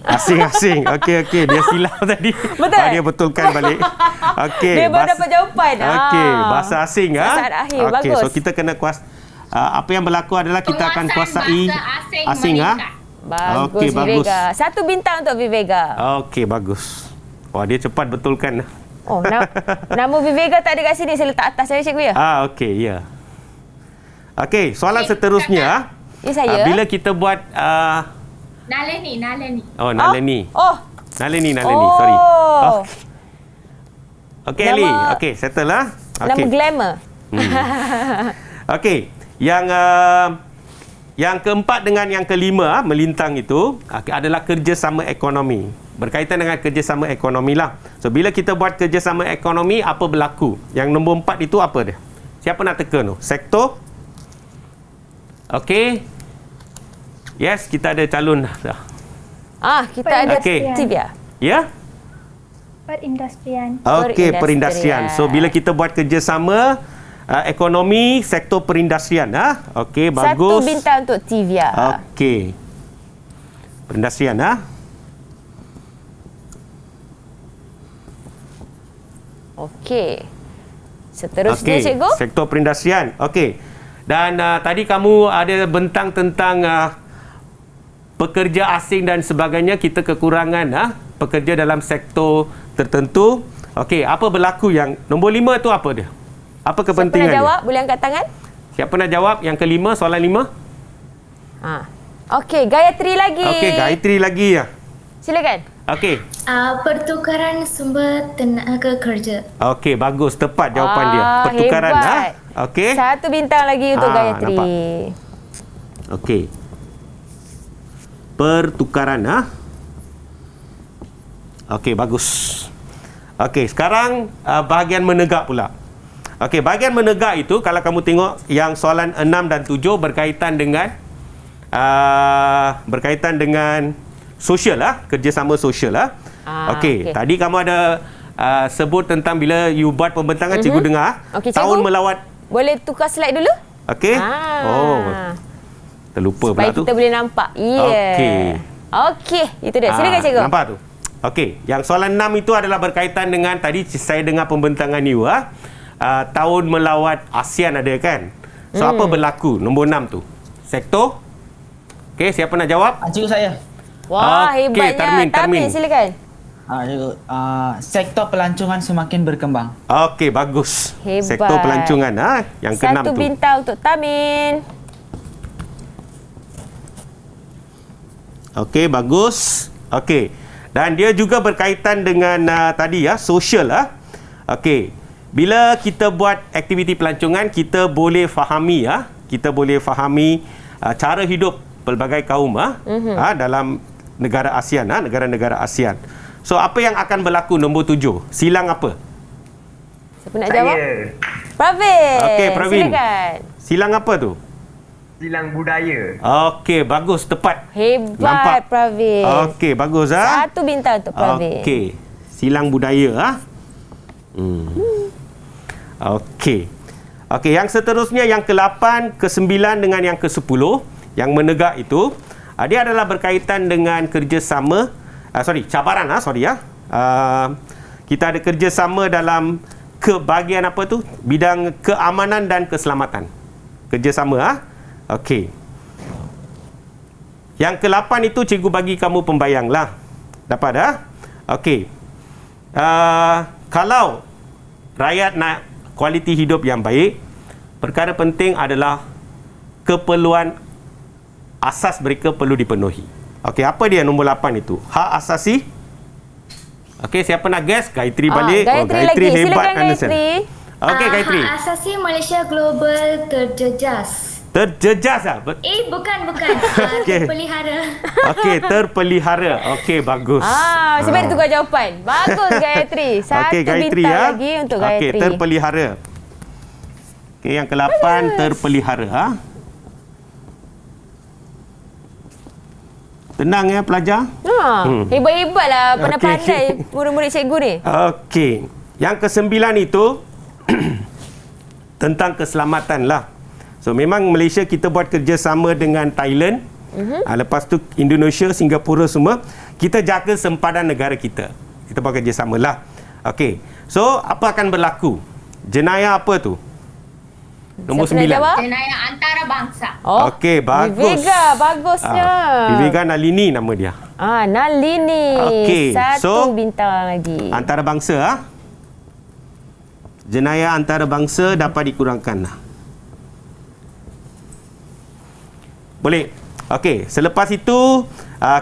Asing. Okey. Dia silap tadi. Betul. Dia betulkan balik. Okey. Dia baru dapat jawapan. Okey, bahasa asing Saat akhir, Okey, bagus. so kita kena apa yang berlaku adalah kita akan kuasai asing Bagus, Okey, Vivega. 1 bintang untuk Vivega. Okey, bagus. Wah, dia cepat betulkan. Nama Vivega tak ada kat sini. Saya letak atas saya cikgu ya. Okey, ya. Okey, soalan seterusnya. Ya, saya. Bila kita buat Nalini. Nalini. Nalini, Oh. sorry. Okey, Eli. Okey, settle lah. Nama glamour. Okey, yang keempat dengan yang kelima melintang itu adalah kerjasama ekonomi. Berkaitan dengan kerjasama ekonomi lah. So, bila kita buat kerjasama ekonomi, apa berlaku? Yang nombor 4 itu apa dia? Siapa nak teka tu? Sektor? Okey. Yes, kita ada calon dah. Kita ada Tivia. Ya? Perindustrian. Okey, perindustrian. So, bila kita buat kerjasama ekonomi, sektor perindustrian. Okey, bagus. 1 bintang untuk Tivia. Okey. Perindustrian. Okey. Seterusnya cikgu. Sektor perindustrian. Okey. Dan tadi kamu ada bentang tentang pekerja asing dan sebagainya, kita kekurangan pekerja dalam sektor tertentu. Okey, apa berlaku yang nombor 5 tu apa dia? Apa kepentingannya? Siapa nak jawab? Boleh angkat tangan? Siapa nak jawab yang kelima, soalan 5? Okey, Gayatri lagi. Okey, Gayatri lagi ya. Silakan. Okey. Pertukaran sumber tenaga kerja. Okey, bagus. Tepat jawapan dia. Pertukaran. Hebat. Okey. 1 bintang lagi untuk Gayatri. Nampak. Okey. Pertukaran. Okey, bagus. Okey, sekarang bahagian menegak pula. Okey, bahagian menegak itu kalau kamu tengok yang soalan 6 dan 7 berkaitan dengan sosial kerjasama sosial Okey, tadi kamu ada sebut tentang bila you buat pembentangan, cikgu dengar Okey, tahun cikgu. melawat Boleh tukar slide dulu? Okey. Oh. Terlupa pula supaya tu. kita boleh nampak. Okey, itu dia. Silakan cikgu. Nampak tu? Okey, yang soalan 6 itu adalah berkaitan dengan tadi saya dengar pembentangan you tahun melawat ASEAN ada kan? So apa berlaku? Nombor 6 tu. Sektor? Okey, siapa nak jawab? Cikgu saya. Wah, hebatnya. Tarmin, silakan. Cikgu, sektor pelancongan semakin berkembang. Okey, bagus. Hebat. Sektor pelancongan yang ke-6 tu. 1 bintang untuk Tarmin. Okey, bagus. Okey. Dan dia juga berkaitan dengan tadi sosial Okey. Bila kita buat aktiviti pelancongan, kita boleh fahami cara hidup pelbagai kaum dalam negara ASEAN, negara-negara ASEAN. So apa yang akan berlaku nombor 7? Silang apa? Siapa nak jawab? Pravin. Okey, Pravin. Silakan. Silang apa tu? Silang budaya. Okey, bagus, tepat. Hebat, nampak? Pravin. Okey, bagus 1 bintang untuk Pravin. Okey. Silang budaya Okey. Okey, yang seterusnya yang ke-8, ke-9 dengan yang ke-10 yang menegak itu, dia adalah berkaitan dengan kerjasama cabaran kita ada kerjasama dalam bahagian apa tu? Bidang keamanan dan keselamatan. Kerjasama Okey. Yang ke-8 itu cikgu bagi kamu pembayanglah. Dapat Okey. Kalau rakyat nak kualiti hidup yang baik, perkara penting adalah keperluan asas mereka perlu dipenuhi. Okey, apa dia nombor 8 itu? Hak asasi. Okey, siapa nak guess? Gayatri balik. Gayatri lagi. Hebat. Silakan Gayatri. Okey, Gayatri. Hak asasi Malaysia global terjejas. Terjejas bukan. Okey. Terpelihara. Okey, terpelihara. Okey, bagus. Sebaik tukar jawapan. Bagus Gayatri. 1 Gayatri, bintang lagi untuk Gayatri. Okey, terpelihara. Okey, yang ke-8 terpelihara. Tenang pelajar. Hebat-hebatlah pandai-pandai murid-murid cikgu ni. Okey. Yang ke-9 itu tentang keselamatan lah. So memang Malaysia kita buat kerjasama dengan Thailand. Lepas tu Indonesia, Singapura semua. Kita jaga sempadan negara kita. Kita buat kerjasama lah. Okey. So apa akan berlaku? Jenayah apa tu? Nombor 9. Jenayah antarabangsa. Okey, bagus. Vivega, bagusnya. Vivega Nalini nama dia. Nalini. Okey. 1 bintang lagi. Antarabangsa jenayah antarabangsa dapat dikurangkan. Boleh. Okey, selepas itu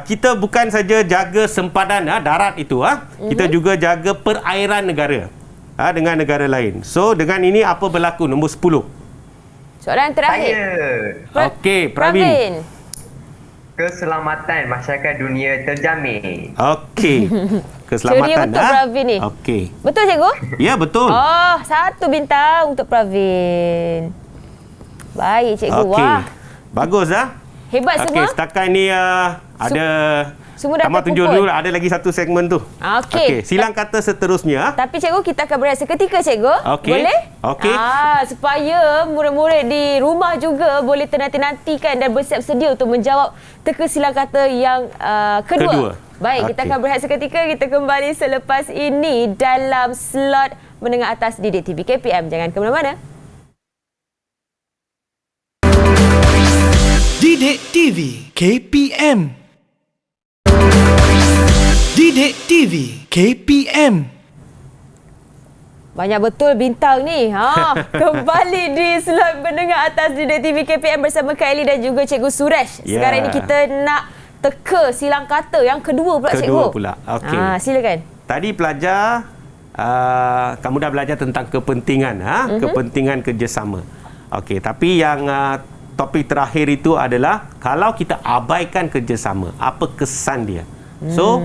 kita bukan saja jaga sempadan darat itu kita juga jaga perairan negara dengan negara lain. So dengan ini apa berlaku? Nombor 10. Soalan terakhir. Okey, Pravin. Keselamatan masyarakat dunia terjamin. Okey. Keselamatan. Ceria betul Pravin ni. Okey. Betul cikgu? Ya, betul. 1 bintang untuk Pravin. Baik cikgu. Wah. Bagus Hebat semua. Okey, setakat ni ada semua dah Kamal tunjuk dulu, ada lagi satu segmen tu. Okey. Silang kata seterusnya. Tapi cikgu, kita akan berehat seketika cikgu. Okey. Boleh? Okey. Supaya murid-murid di rumah juga boleh ternanti-nantikan dan bersiap sedia untuk menjawab teka silang kata yang kedua. Baik, kita akan berehat seketika. Kita kembali selepas ini dalam slot menengah atas Didik TV KPM. Jangan ke mana-mana. Didik TV KPM. Didik TV KPM. Banyak betul bintang ni. Kembali di slot menengah atas Didik TV KPM bersama Kak Eli dan juga Cikgu Suresh. Sekarang ini kita nak teka silang kata yang kedua pula cikgu. Kedua pula. Okey. Silakan. Tadi pelajar kamu dah belajar tentang kepentingan kepentingan kerjasama. Okey, tapi yang topik terakhir itu adalah kalau kita abaikan kerjasama, apa kesan dia? So,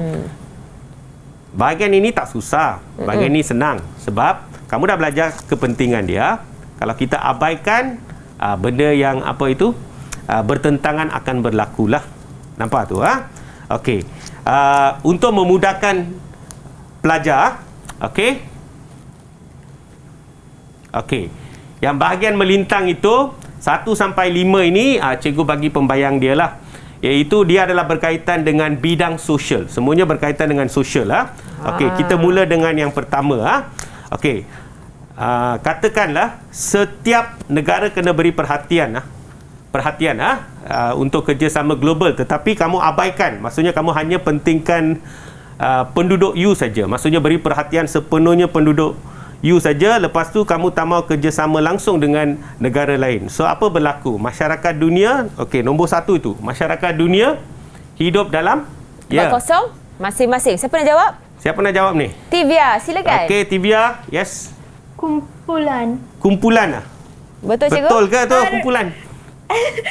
bahagian ini tak susah. Bahagian ini senang. Sebab kamu dah belajar kepentingan dia. Kalau kita abaikan, benda yang apa itu bertentangan akan berlakulah. Nampak tu? Okey. Untuk memudahkan pelajar, okey. Okey. Yang bahagian melintang itu 1 sampai 5 ini cikgu bagi pembayang dia lah. Iaitu dia adalah berkaitan dengan bidang sosial. Semuanya berkaitan dengan sosial Okey, kita mula dengan yang pertama Okey. Katakanlah setiap negara kena beri perhatian untuk kerjasama global, tetapi kamu abaikan. Maksudnya kamu hanya pentingkan penduduk you saja. Maksudnya beri perhatian sepenuhnya penduduk you saja, lepas tu kamu tak mau kerjasama langsung dengan negara lain. So apa berlaku? Masyarakat dunia, okey, nombor 1 itu. Masyarakat dunia hidup dalam kosong masing-masing. Siapa nak jawab? Siapa nak jawab ni? Tivia, silakan. Okey, Tivia. Yes. Kumpulan. Kumpulan Betul cikgu? Betul ke tu kumpulan?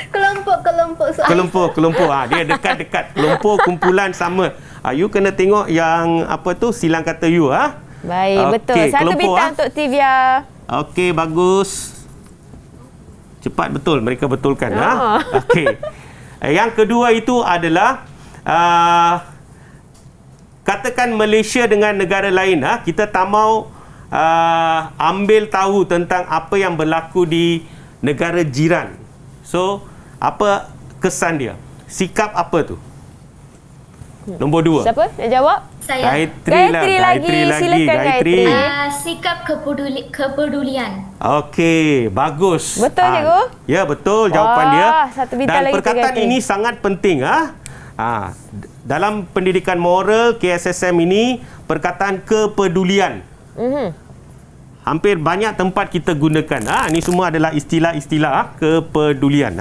Kelompok soal. Kelompok. Dia dekat-dekat. Kelompok, kumpulan sama. You kena tengok yang apa tu silang kata you Baik, betul. Okey, 1 kelompok, bintang untuk Tivia. Okey, bagus. Cepat betul, mereka betulkan. Okey. Yang kedua itu adalah katakan Malaysia dengan negara lain. Kita tak mau ambil tahu tentang apa yang berlaku di negara jiran. So, apa kesan dia? Sikap apa tu? Nombor 2. Siapa nak jawab? Saya. Gayatri lagi. Silakan Gayatri. Sikap kepedulian. Okey, bagus. Betul cikgu? Ya, betul jawapan dia. 1 bintang Dan lagi perkataan ini sangat penting dalam pendidikan moral KSSM ini, perkataan kepedulian. Hampir banyak tempat kita gunakan. Ini semua adalah istilah-istilah kepedulian.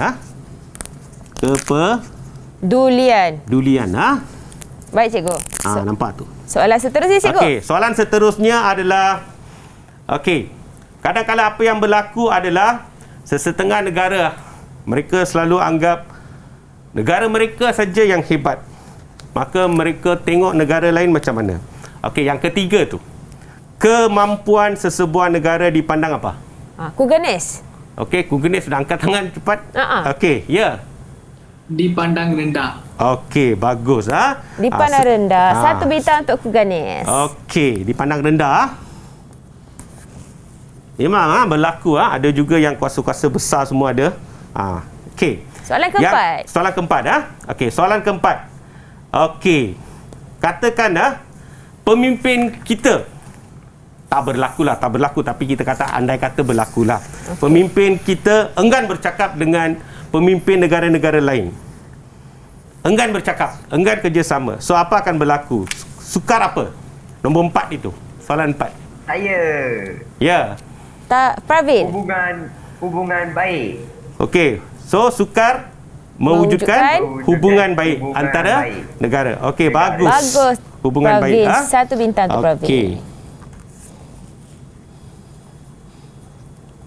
Kepedulian. Baik cikgu. Nampak tu. Soalan seterusnya cikgu. Okey, soalan seterusnya adalah kadang-kadang apa yang berlaku adalah sesetengah negara mereka selalu anggap negara mereka saja yang hebat. Maka mereka tengok negara lain macam mana. Okey, yang ketiga tu. Kemampuan sesebuah negara dipandang apa? Kuganes. Okey, Kuganes sudah angkat tangan cepat. Okey, ya. Dipandang rendah. Okey, bagus. Dipandang rendah. 1 bintang untuk Kuganes. Okey, dipandang rendah. Memang berlaku. Ada juga yang kuasa-kuasa besar semua ada. Okey. Soalan keempat. Soalan keempat. Okey, soalan keempat. Okey. Katakan pemimpin kita tak berlaku tapi kita kata andai kata berlakulah. Pemimpin kita enggan bercakap dengan pemimpin negara-negara lain. Enggan bercakap, enggan kerjasama. So apa akan berlaku? Sukar apa? Nombor 4 itu. Soalan 4. Saya. Ya. Pravin. Hubungan baik. Okey. So sukar mewujudkan hubungan baik antara negara. Okey, bagus. Bagus. Hubungan Pravin. baik. 1 bintang untuk Pravin. Okey.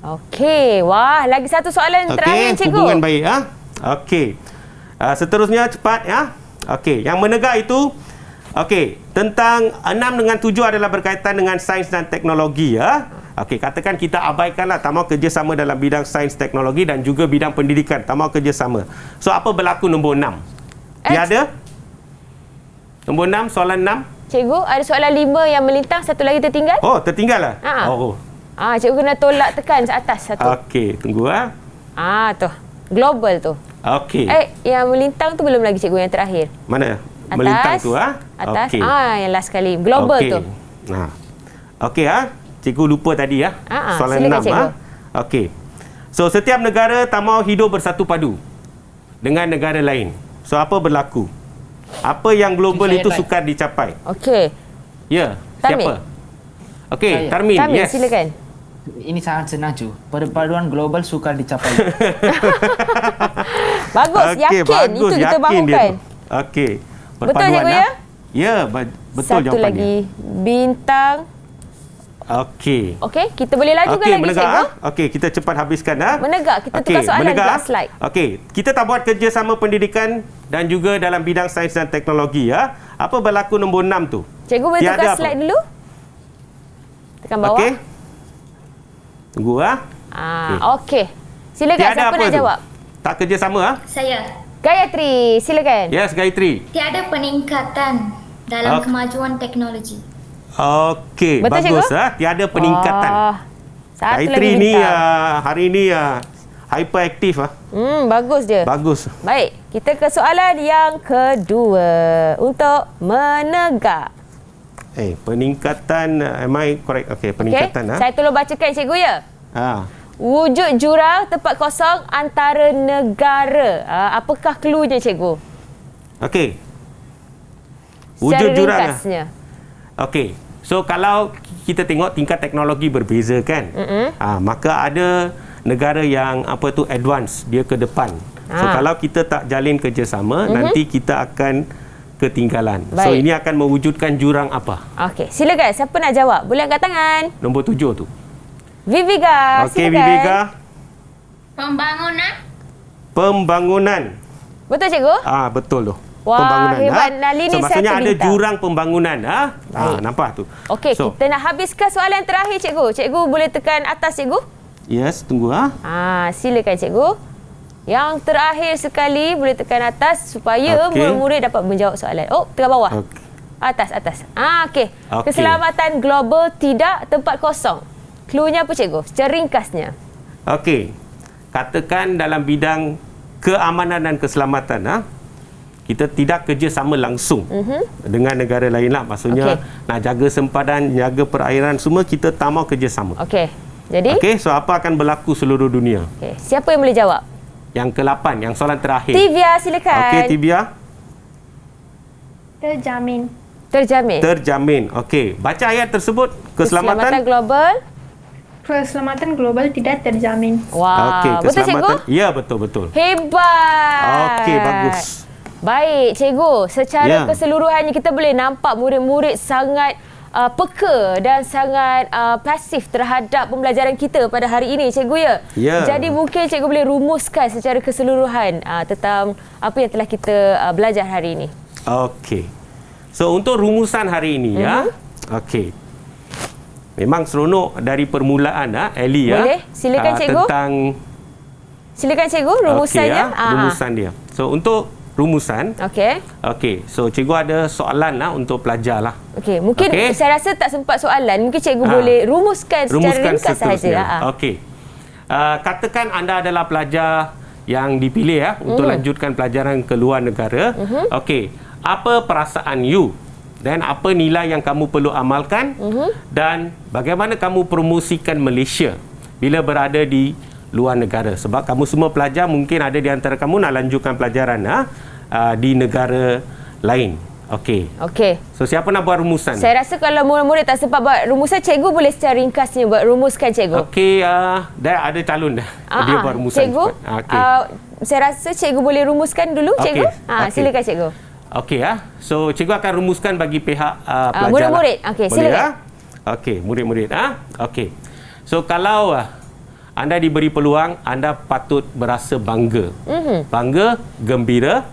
Okey. Wah, lagi 1 soalan terakhir cikgu. Hubungan baik. Okey. Seterusnya cepat Okey, yang menegak itu tentang 6 dengan 7 adalah berkaitan dengan sains dan teknologi Okey, katakan kita abaikanlah tak mau kerjasama dalam bidang sains teknologi dan juga bidang pendidikan, tak mau kerjasama. So apa berlaku nombor 6? Tiada? Nombor 6, soalan 6. Cikgu, ada soalan 5 yang melintang, 1 lagi tertinggal. Oh, tertinggal lah? Cikgu kena tolak tekan atas 1. Okey, tunggu tu. Global tu. Okey. Yang melintang tu belum lagi cikgu, yang terakhir. Mana? Atas, melintang tu Atas. Okey. Yang last kali. Global tu. Okey cikgu lupa tadi soalan 6 Okey. So setiap negara tak mau hidup bersatu padu dengan negara lain. So apa berlaku? Apa yang global itu sukar dicapai? Okey. Ya, Tarmin. siapa? Okey, Tarmin. Yes. Silakan. Ini sangat senang cu. Perpaduan global sukar dicapai. Bagus, yakin. Itu kita bangunkan. Okey. Betul cikgu ya? Ya, betul jawapannya. 1 lagi bintang. Okey. Okey, kita boleh lajukan lagi menegak, cikgu. Okey, kita cepat habiskan Menegak, kita tukar soalan last slide. Okey, kita tak buat kerjasama pendidikan dan juga dalam bidang sains dan teknologi Apa berlaku nombor 6 tu? Cikgu boleh tukar slide dulu? Tekan bawah. Okey. Tunggu Okey. Silakan, siapa nak jawab? Tak kerjasama Saya. Gayatri, silakan. Yes, Gayatri. Tiada peningkatan dalam kemajuan teknologi. Okey, betul, bagus cikgu? Tiada peningkatan. Satu Gayatri lagi ni bintang. hari ni hyperaktif Bagus je. Bagus. Baik, kita ke soalan yang kedua untuk menegak. Peningkatan, am I correct? Okey, peningkatan. Saya tolong bacakan cikgu ya. Wujud jurang tempat kosong antara negara. Apakah cluenya cikgu? Okey. Secara Wujud jurang. ringkasnya. Okey. So kalau kita tengok tingkat teknologi berbeza kan. Maka ada negara yang advance, dia ke depan. So kalau kita tak jalin kerjasama, nanti kita akan ketinggalan. Baik. So ini akan mewujudkan jurang apa? Okey, silakan. Siapa nak jawab? Boleh angkat tangan. Nombor 7 tu. Viviga, Okey, silakan. Viviga. Pembangunan. Betul cikgu? Betul tu. Wah, Pembangunan. hebat. Nali ni So maksudnya satu ada bintang. jurang pembangunan. Nampak tu. Okey, kita nak habiskan soalan terakhir cikgu. Cikgu boleh tekan atas cikgu? Yes, tunggu Silakan cikgu. Yang terakhir sekali boleh tekan atas supaya murid-murid dapat menjawab soalan. Tengah bawah. Atas. Okey. Keselamatan global tidak tempat kosong. Cluenya apa cikgu? Secara ringkasnya. Okey. Katakan dalam bidang keamanan dan keselamatan, kita tidak kerjasama langsung dengan negara lain lah. Maksudnya nak jaga sempadan, jaga perairan, semua kita tak mau kerjasama. Okey. Jadi? Okey, so apa akan berlaku seluruh dunia? Okey. Siapa yang boleh jawab? Yang ke-8, yang soalan terakhir. Tivia, silakan. Okey, Tivia. Terjamin. Okey. Baca ayat tersebut. Keselamatan global. Keselamatan global tidak terjamin. Wah, Okey, betul cikgu? Ya, betul. Hebat. Okey, bagus. Baik, cikgu. Secara keseluruhannya kita boleh nampak murid-murid sangat peka dan sangat pasif terhadap pembelajaran kita pada hari ini, cikgu ya. Jadi mungkin cikgu boleh rumuskan secara keseluruhan tentang apa yang telah kita belajar hari ini. Okey. So untuk rumusan hari ini okey. Memang seronok dari permulaan Ellie Boleh, silakan cikgu. Silakan cikgu rumusannya. Rumusan dia. So untuk rumusan. Okey. So cikgu ada soalan untuk pelajar lah. Okey, mungkin saya rasa tak sempat soalan. Mungkin cikgu boleh rumuskan secara ringkas sahaja. Okey. Katakan anda adalah pelajar yang dipilih untuk lanjutkan pelajaran ke luar negara. Okey. Apa perasaan you? Dan apa nilai yang kamu perlu amalkan? Dan bagaimana kamu promosikan Malaysia bila berada di luar negara? Sebab kamu semua pelajar, mungkin ada di antara kamu nak lanjutkan pelajaran di negara lain. Okey. So siapa nak buat rumusan? Saya rasa kalau murid-murid tak sempat buat rumusan, cikgu boleh secara ringkasnya buat rumuskan cikgu. Okey, dah ada calon dah. Dia buat rumusan. Cikgu, saya rasa cikgu boleh rumuskan dulu, cikgu. Silakan cikgu. Okey So cikgu akan rumuskan bagi pihak pelajar. Murid-murid. Okey, silakan. Okey, murid-murid. Okey. So kalau anda diberi peluang, anda patut berasa bangga. Bangga, gembira.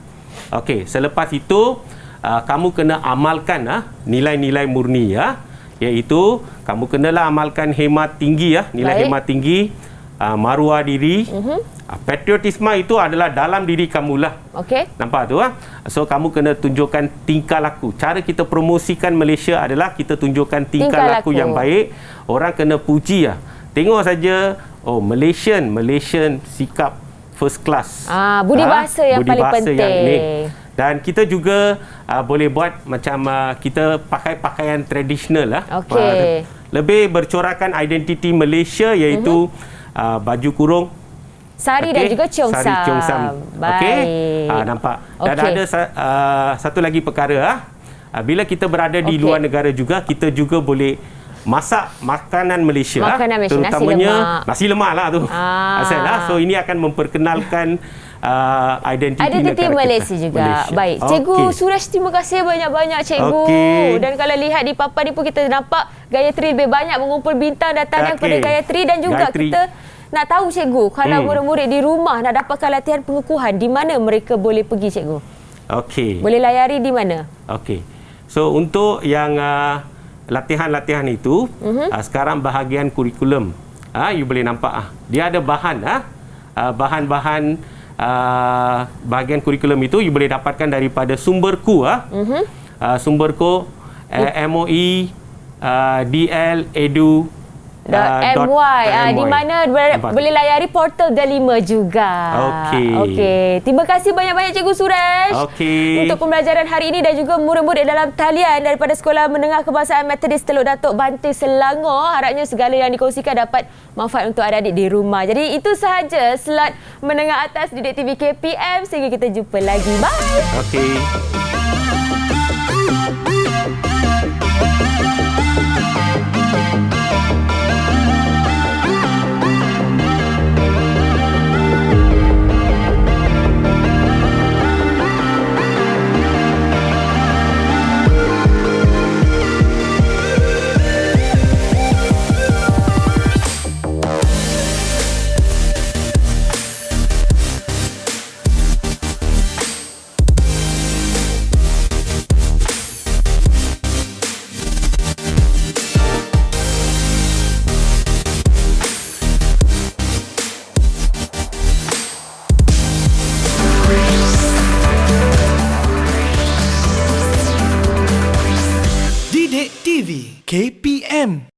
Okey, selepas itu kamu kena amalkan nilai-nilai murni iaitu kamu kenalah amalkan hemat tinggi nilai hemat tinggi, maruah diri. Patriotisme itu adalah dalam diri kamulah. Nampak tu So kamu kena tunjukkan tingkah laku. Cara kita promosikan Malaysia adalah kita tunjukkan tingkah laku yang baik. Orang kena puji Tengok saja, Malaysian sikap first class. Budi bahasa yang paling penting. Dan kita juga boleh buat macam kita pakai pakaian tradisional lebih bercorakkan identiti Malaysia iaitu baju kurung, sari dan juga cheongsam. Sari cheongsam. Okey. Nampak. Dan ada satu lagi perkara bila kita berada di luar negara juga, kita juga boleh masak makanan Malaysia. Terutamanya nasi lemak lah tu. Asal So ini akan memperkenalkan identiti Malaysia juga. Malaysia. Baik. Cikgu Suresh, terima kasih banyak-banyak cikgu. Dan kalau lihat di papan ni pun kita nampak Gayatri lebih banyak mengumpul bintang datangnya kepada Gayatri. Dan juga kita nak tahu cikgu, kalau murid-murid di rumah nak dapatkan latihan pengukuhan, di mana mereka boleh pergi cikgu? Boleh layari di mana? So untuk yang latihan-latihan itu, sekarang bahagian kurikulum. You boleh nampak dia ada bahan bahan-bahan bahagian kurikulum itu you boleh dapatkan daripada sumberku sumberku MOE, DL, Edu .my di mana boleh layari portal Delima juga. Okey. Terima kasih banyak-banyak Cikgu Suresh untuk pembelajaran hari ini dan juga murid-murid dalam talian daripada Sekolah Menengah Kebangsaan Metodis Teluk Datuk Banting Selangor. Harapnya segala yang dikongsikan dapat manfaat untuk adik-adik di rumah. Jadi itu sahaja slot menengah atas Didik TV KPM. Sehingga kita jumpa lagi. Bye. Didik TV KPM